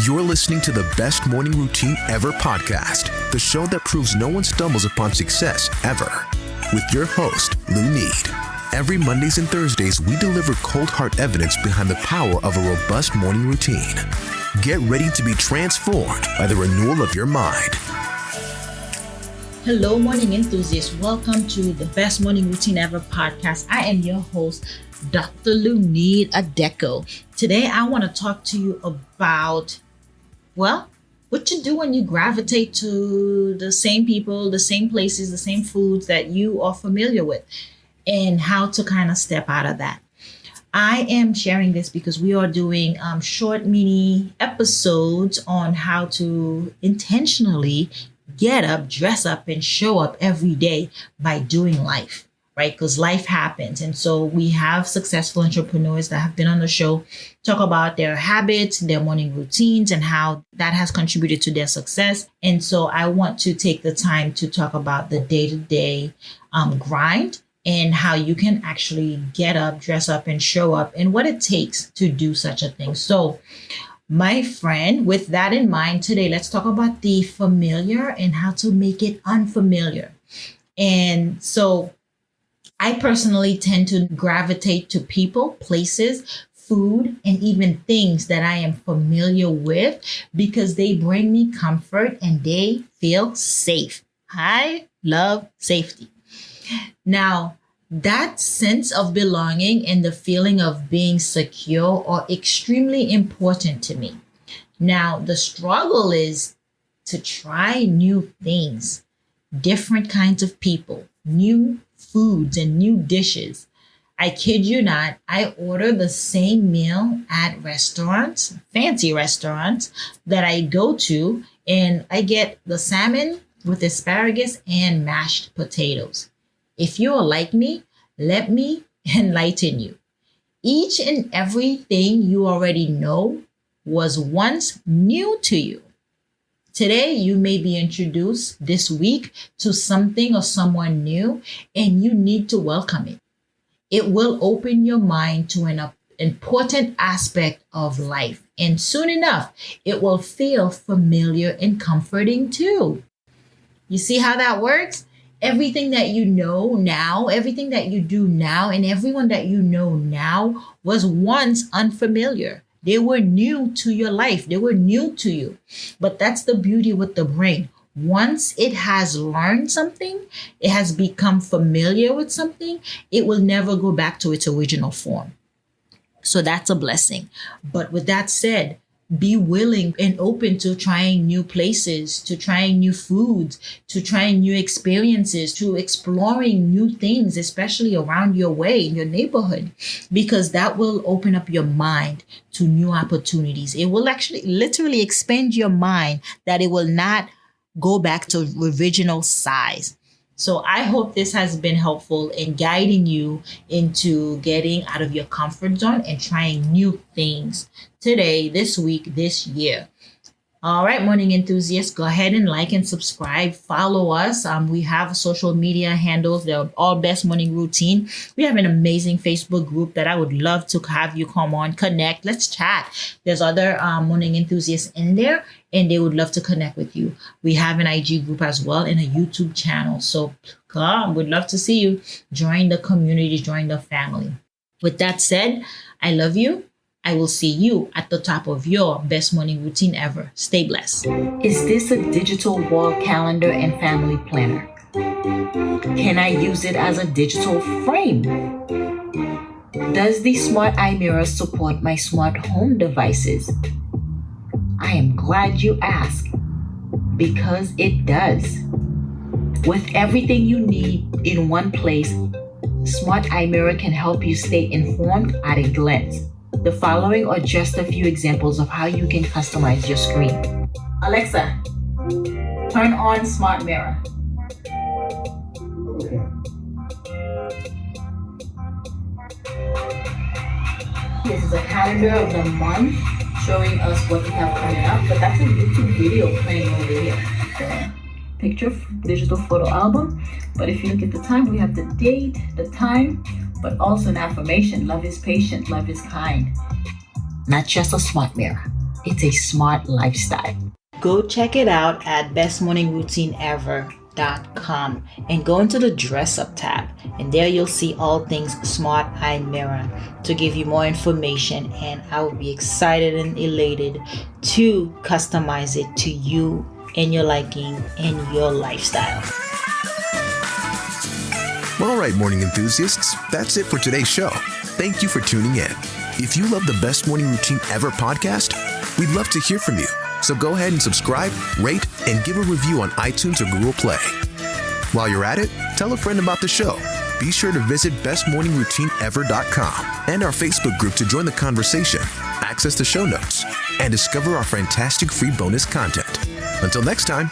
You're listening to the Best Morning Routine Ever podcast, the show that proves no one stumbles upon success ever. With your host, Lunide. Every Mondays and Thursdays, we deliver cold hard evidence behind the power of a robust morning routine. Get ready to be transformed by the renewal of your mind. Hello, morning enthusiasts. Welcome to the Best Morning Routine Ever podcast. I am your host, Dr. Lunide Adeko. Today, I want to talk to you about, what to do when you gravitate to the same people, the same places, the same foods that you are familiar with, and how to kind of step out of that. I am sharing this because we are doing short mini episodes on how to intentionally get up, dress up, and show up every day by doing life, right? Because life happens. And so we have successful entrepreneurs that have been on the show talk about their habits, their morning routines, and how that has contributed to their success. And so I want to take the time to talk about the day-to-day grind and how you can actually get up, dress up, and show up, and what it takes to do such a thing. So my friend, with that in mind, today, let's talk about the familiar and how to make it unfamiliar. And so I personally tend to gravitate to people, places, food, and even things that I am familiar with because they bring me comfort and they feel safe. I love safety. Now, that sense of belonging and the feeling of being secure are extremely important to me. Now, the struggle is to try new things, different kinds of people, new foods and new dishes. I kid you not, I order the same meal at restaurants, fancy restaurants that I go to, and I get the salmon with asparagus and mashed potatoes. If you're like me, let me enlighten you. Each and everything you already know was once new to you. Today, you may be introduced this week to something or someone new, and you need to welcome it. It will open your mind to an important aspect of life, and soon enough, it will feel familiar and comforting too. You see how that works? Everything that you know now, everything that you do now, and everyone that you know now was once unfamiliar. They were new to your life. They were new to you. But that's the beauty with the brain. Once it has learned something, it has become familiar with something, it will never go back to its original form. So that's a blessing. But with that said, be willing and open to trying new places, to trying new foods, to trying new experiences, to exploring new things, especially around your way in your neighborhood, because that will open up your mind to new opportunities. It will actually literally expand your mind that it will not go back to original size. So I hope this has been helpful in guiding you into getting out of your comfort zone and trying new things today, this week, this year. All right, morning enthusiasts, go ahead and like and subscribe. Follow us. We have social media handles. They're all Best Morning Routine. We have an amazing Facebook group that I would love to have you come on, connect. Let's chat. There's other morning enthusiasts in there, and they would love to connect with you. We have an IG group as well and a YouTube channel. So come, we'd love to see you. Join the community, join the family. With that said, I love you. I will see you at the top of your best morning routine ever. Stay blessed. Is this a digital wall calendar and family planner? Can I use it as a digital frame? Does the smart eye mirror support my smart home devices? I am glad you asked, because it does. With everything you need in one place, Smart Eye Mirror can help you stay informed at a glance. The following are just a few examples of how you can customize your screen. Alexa, turn on Smart Mirror. This is a calendar of the month showing us what we have coming up, but that's a YouTube video playing over here. Picture, digital photo album. But if you look at the time, we have the date, the time, but also an affirmation. Love is patient, love is kind. Not just a smart mirror. It's a smart lifestyle. Go check it out at bestmorningroutineever.com and go into the dress up tab, and there you'll see all things smart eye mirror to give you more information, and I will be excited and elated to customize it to you and your liking and your lifestyle. All right, morning enthusiasts, that's it for today's show. Thank you for tuning in. If you love the Best Morning Routine Ever podcast, we'd love to hear from you. So go ahead and subscribe, rate, and give a review on iTunes or Google Play. While you're at it, tell a friend about the show. Be sure to visit bestmorningroutineever.com and our Facebook group to join the conversation, access the show notes, and discover our fantastic free bonus content. Until next time,